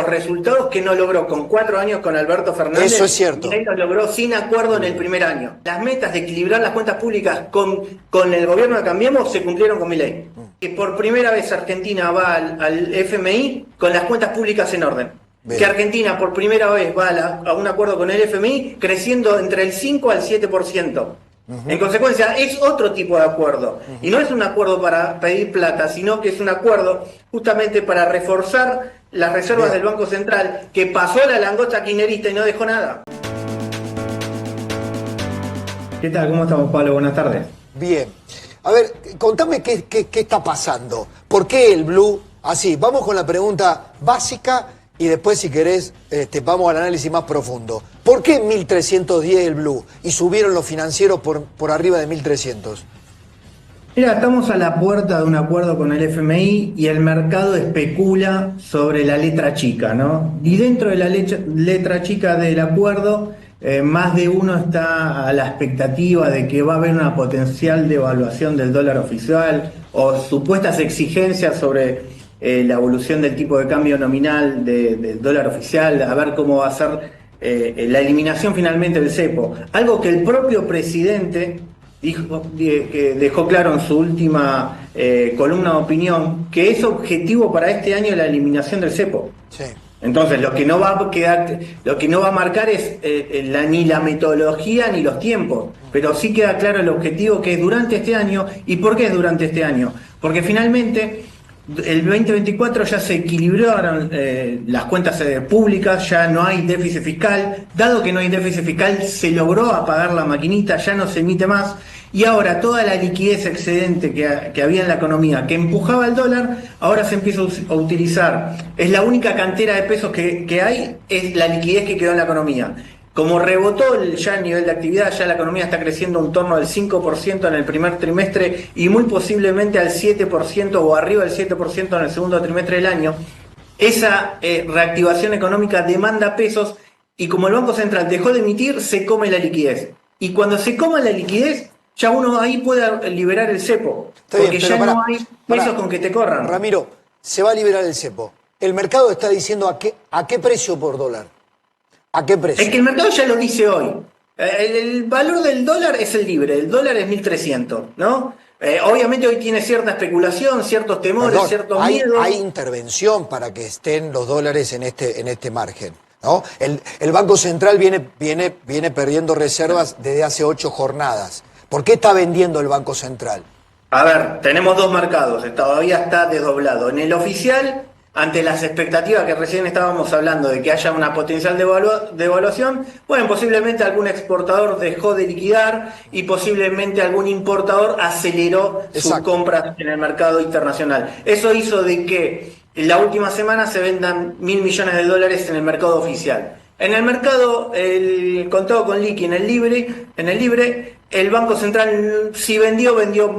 los resultados que no logró con 4 años con Alberto Fernández. Eso es cierto. Milei los logró sin acuerdo en el primer año. Las metas de equilibrar las cuentas públicas con el gobierno de Cambiemos se cumplieron con Milei. Que por primera vez Argentina va al FMI con las cuentas públicas en orden. Bien. Que Argentina por primera vez va a un acuerdo con el FMI creciendo entre el 5 al 7%. En consecuencia, es otro tipo de acuerdo. Y no es un acuerdo para pedir plata, sino que es un acuerdo justamente para reforzar las reservas del Banco Central, que pasó la langosta kirchnerista y no dejó nada. ¿Qué tal? ¿Cómo estamos, Pablo? Buenas tardes. Bien. A ver, contame qué está pasando. ¿Por qué el blue? Así, vamos con la pregunta básica y después, si querés, vamos al análisis más profundo. ¿Por qué 1310 el blue? Y subieron los financieros por arriba de 1300. Mira, estamos a la puerta de un acuerdo con el FMI y el mercado especula sobre la letra chica, ¿no? Y dentro de la letra chica del acuerdo, más de uno está a la expectativa de que va a haber una potencial devaluación del dólar oficial o supuestas exigencias sobre la evolución del tipo de cambio nominal del dólar oficial, a ver cómo va a ser la eliminación finalmente del cepo. Algo que el propio presidente que dejó claro en su última columna de opinión, que es objetivo para este año la eliminación del cepo. Sí. Entonces, lo que no va a marcar es ni la metodología ni los tiempos, pero sí queda claro el objetivo, que es durante este año. ¿Y por qué es durante este año? Porque finalmente el 2024 ya se equilibraron las cuentas públicas, ya no hay déficit fiscal. Dado que no hay déficit fiscal, se logró apagar la maquinita, ya no se emite más. Y ahora toda la liquidez excedente que había en la economía, que empujaba el dólar, ahora se empieza a utilizar. Es la única cantera de pesos que hay, es la liquidez que quedó en la economía. Como rebotó ya el nivel de actividad, ya la economía está creciendo en torno al 5% en el primer trimestre y muy posiblemente al 7% o arriba del 7% en el segundo trimestre del año. Esa reactivación económica demanda pesos y como el Banco Central dejó de emitir, se come la liquidez. Y cuando se coma la liquidez, ya uno ahí puede liberar el cepo. Está porque bien, ya pero no hay pesos con que te corran. Ramiro, se va a liberar el cepo. El mercado está diciendo a qué precio por dólar. ¿A qué precio? Es que el mercado ya lo dice hoy. El valor del dólar es el libre, el dólar es 1300, ¿no? Obviamente hoy tiene cierta especulación, ciertos temores, ciertos miedos. Hay intervención para que estén los dólares en este margen, ¿no? El Banco Central viene perdiendo reservas desde hace 8 jornadas. ¿Por qué está vendiendo el Banco Central? A ver, tenemos dos mercados, todavía está desdoblado. En el oficial, ante las expectativas que recién estábamos hablando de que haya una potencial devaluación, bueno, posiblemente algún exportador dejó de liquidar y posiblemente algún importador aceleró sus compras en el mercado internacional. Eso hizo de que en la última semana se vendan 1.000 millones de dólares en el mercado oficial. En el mercado, el contado con liqui en el libre, el Banco Central, si vendió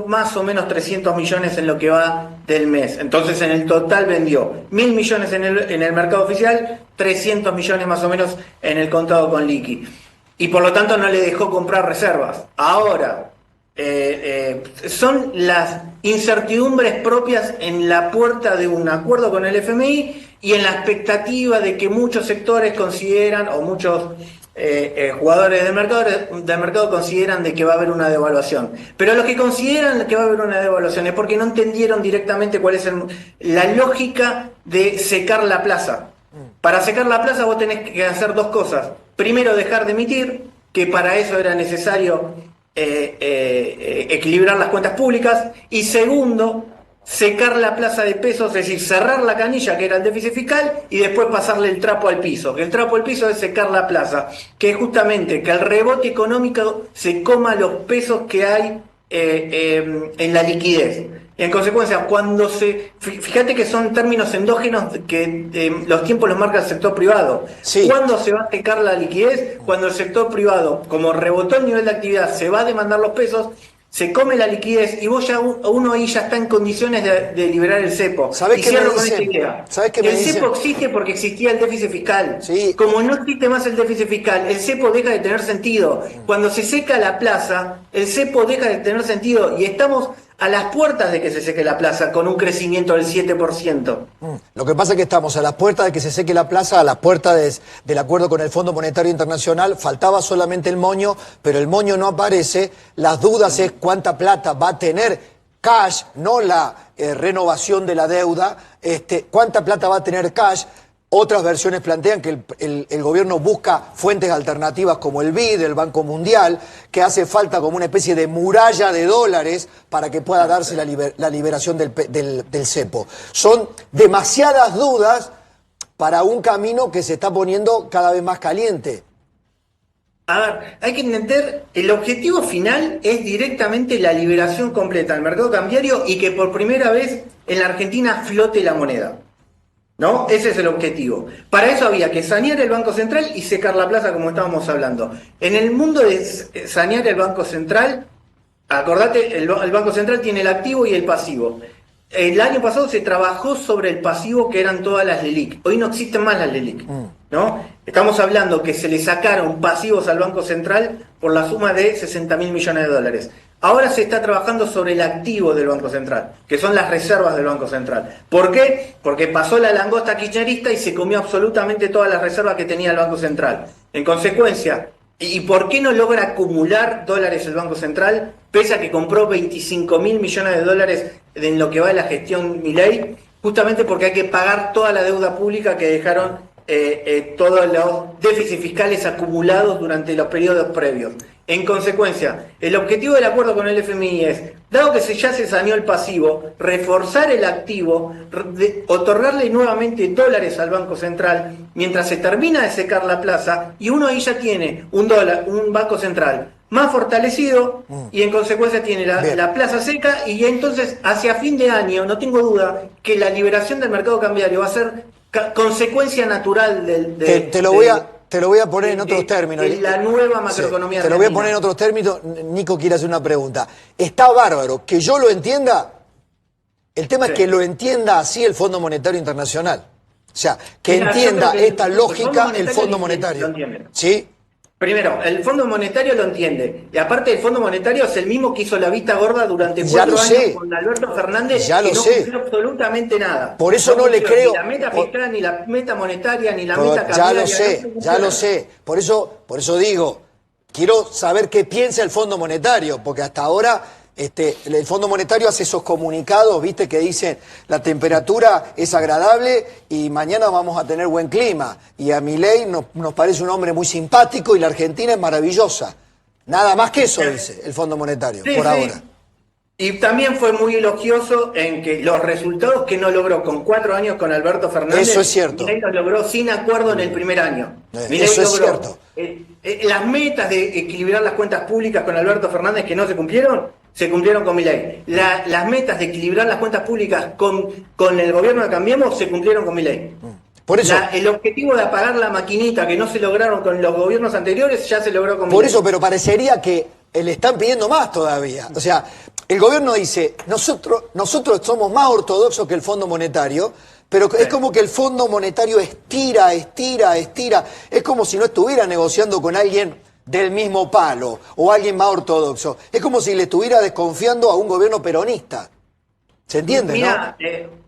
más o menos 300 millones en lo que va del mes. Entonces, en el total vendió 1.000 millones en el mercado oficial, 300 millones más o menos en el contado con liqui. Y por lo tanto no le dejó comprar reservas. Ahora, son las incertidumbres propias en la puerta de un acuerdo con el FMI y en la expectativa de que muchos sectores consideran, o muchos jugadores del mercado consideran de que va a haber una devaluación. Pero los que consideran que va a haber una devaluación es porque no entendieron directamente cuál es la lógica de secar la plaza. Para secar la plaza vos tenés que hacer dos cosas. Primero, dejar de emitir, que para eso era necesario equilibrar las cuentas públicas. Y segundo, secar la plaza de pesos, es decir, cerrar la canilla, que era el déficit fiscal, y después pasarle el trapo al piso. Que el trapo al piso es secar la plaza, que es justamente que el rebote económico se coma los pesos que hay en la liquidez. En consecuencia, fíjate que son términos endógenos que los tiempos los marca el sector privado. Sí. ¿Cuándo se va a secar la liquidez? Cuando el sector privado, como rebotó el nivel de actividad, se va a demandar los pesos, se come la liquidez y uno ahí ya está en condiciones de liberar el cepo. ¿Sabés qué me dicen? El cepo existe porque existía el déficit fiscal. Sí. Como no existe más el déficit fiscal, el cepo deja de tener sentido. Cuando se seca la plaza, el cepo deja de tener sentido y estamos a las puertas de que se seque la plaza con un crecimiento del 7%. Lo que pasa es que estamos a las puertas de que se seque la plaza, a las puertas del acuerdo con el Fondo Monetario Internacional. Faltaba solamente el moño, pero el moño no aparece. Las dudas es cuánta plata va a tener cash, no la renovación de la deuda, cuánta plata va a tener cash. Otras versiones plantean que el gobierno busca fuentes alternativas como el BID, el Banco Mundial, que hace falta como una especie de muralla de dólares para que pueda darse la liberación del cepo. Son demasiadas dudas para un camino que se está poniendo cada vez más caliente. A ver, hay que entender, el objetivo final es directamente la liberación completa del mercado cambiario y que por primera vez en la Argentina flote la moneda. ¿No? Ese es el objetivo. Para eso había que sanear el Banco Central y secar la plaza, como estábamos hablando. En el mundo de sanear el Banco Central, acordate, el Banco Central tiene el activo y el pasivo. El año pasado se trabajó sobre el pasivo, que eran todas las LELIQ. Hoy no existen más las LELIQ, ¿no? Estamos hablando que se le sacaron pasivos al Banco Central por la suma de 60.000 millones de dólares. Ahora se está trabajando sobre el activo del Banco Central, que son las reservas del Banco Central. ¿Por qué? Porque pasó la langosta kirchnerista y se comió absolutamente todas las reservas que tenía el Banco Central. En consecuencia, ¿y por qué no logra acumular dólares el Banco Central? Pese a que compró 25.000 millones de dólares en lo que va de la gestión Milei, justamente porque hay que pagar toda la deuda pública que dejaron todos los déficits fiscales acumulados durante los periodos previos. En consecuencia, el objetivo del acuerdo con el FMI es, dado que ya se saneó el pasivo, reforzar el activo, otorgarle nuevamente dólares al Banco Central mientras se termina de secar la plaza, y uno ahí ya tiene un Banco Central más fortalecido y en consecuencia tiene la plaza seca, y entonces hacia fin de año, no tengo duda, que la liberación del mercado cambiario va a ser consecuencia natural Te lo voy a poner en otros términos. La nueva macroeconomía. Sí, te lo voy a poner en otros términos. Nico quiere hacer una pregunta. Está bárbaro. Que yo lo entienda. El tema es que lo entienda así el Fondo Monetario Internacional. O sea, que entienda esta lógica el Fondo Monetario. ¿Sí? Primero, el Fondo Monetario lo entiende. Y aparte, el Fondo Monetario es el mismo que hizo la vista gorda durante 4 años con Alberto Fernández, que no cumplió absolutamente nada. Por eso no le creo. Ni la meta fiscal, ni la meta monetaria, ni la meta cambiaria. Ya lo sé. Por eso digo, quiero saber qué piensa el Fondo Monetario, porque hasta ahora el Fondo Monetario hace esos comunicados, viste, que dicen la temperatura es agradable y mañana vamos a tener buen clima. Y a Milei nos parece un hombre muy simpático y la Argentina es maravillosa. Nada más que eso dice el Fondo Monetario, por ahora. Y también fue muy elogioso en que los resultados que no logró con 4 años con Alberto Fernández, eso es cierto. Milei los logró sin acuerdo en el primer año. Eso es cierto. Las metas de equilibrar las cuentas públicas con Alberto Fernández que no se cumplieron con Milei. Las metas de equilibrar las cuentas públicas con el gobierno de Cambiemos se cumplieron con Milei. Por eso, el objetivo de apagar la maquinita que no se lograron con los gobiernos anteriores ya se logró con Milei. Por eso, pero parecería que le están pidiendo más todavía. O sea, el gobierno dice, nosotros somos más ortodoxos que el Fondo Monetario, pero es como que el Fondo Monetario estira. Es como si no estuviera negociando con alguien del mismo palo o alguien más ortodoxo. Es como si le estuviera desconfiando a un gobierno peronista. ¿Se entiende, Mirá, no?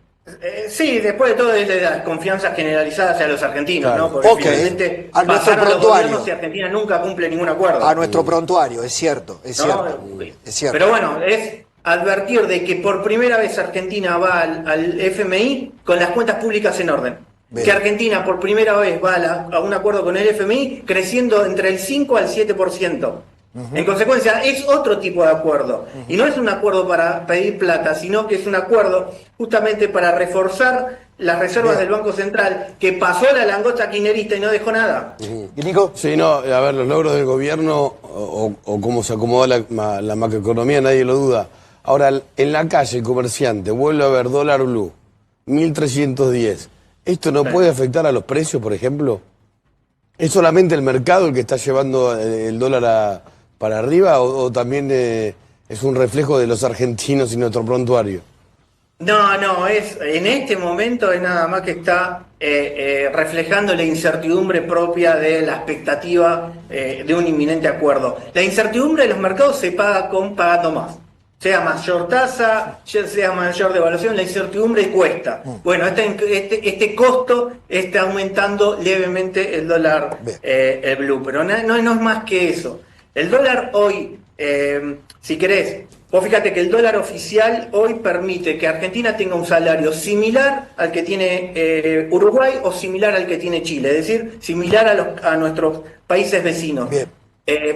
Sí, después de todo es de la confianza generalizada hacia los argentinos, claro, ¿no? Porque finalmente a nuestro los prontuario. gobiernos y Argentina nunca cumple ningún acuerdo. A nuestro prontuario, es cierto. Es cierto. Pero bueno, es advertir de que por primera vez Argentina va al FMI con las cuentas públicas en orden. Bien. Que Argentina por primera vez va a un acuerdo con el FMI creciendo entre el 5 al 7%. En consecuencia, es otro tipo de acuerdo. Y no es un acuerdo para pedir plata, sino que es un acuerdo justamente para reforzar las reservas del Banco Central, que pasó la langosta kirchnerista y no dejó nada. ¿Y Nico? Sí, no, a ver, los logros del gobierno o cómo se acomodó la macroeconomía, nadie lo duda. Ahora, en la calle, el comerciante vuelve a ver dólar blue, 1.310. ¿Esto no puede afectar a los precios, por ejemplo? ¿Es solamente el mercado el que está llevando el dólar para arriba o también es un reflejo de los argentinos y nuestro prontuario? No, en este momento es nada más que está reflejando la incertidumbre propia de la expectativa de un inminente acuerdo. La incertidumbre de los mercados se paga pagando más. sea mayor tasa, sea mayor devaluación, la incertidumbre cuesta. Bueno, este costo está aumentando levemente el dólar el blue, pero no es más que eso. El dólar hoy, si querés, vos fíjate que el dólar oficial hoy permite que Argentina tenga un salario similar al que tiene Uruguay o similar al que tiene Chile, es decir, similar a nuestros países vecinos. Bien.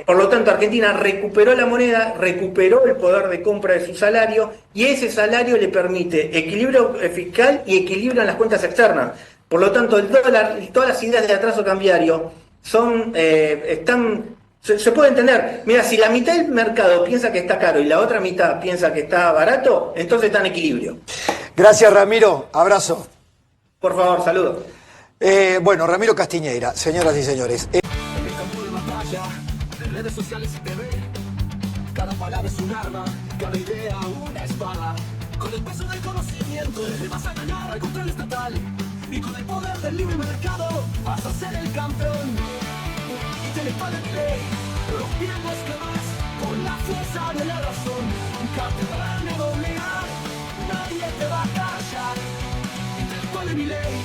Por lo tanto, Argentina recuperó la moneda, recuperó el poder de compra de su salario y ese salario le permite equilibrio fiscal y equilibrio en las cuentas externas. Por lo tanto, el dólar y todas las ideas de atraso cambiario se puede entender. Mira, si la mitad del mercado piensa que está caro y la otra mitad piensa que está barato, entonces está en equilibrio. Gracias, Ramiro. Abrazo. Por favor, saludos. Bueno, Ramiro Castiñeira, señoras y señores. De redes sociales y TV, cada palabra es un arma, cada idea una espada. Con el peso del conocimiento te vas a ganar al control estatal y con el poder del libre mercado vas a ser el campeón. Y te para el play, rompiendo esquemas con la fuerza de la razón. Catedral de doble A, nadie te va a callar. Intelectual de mi ley.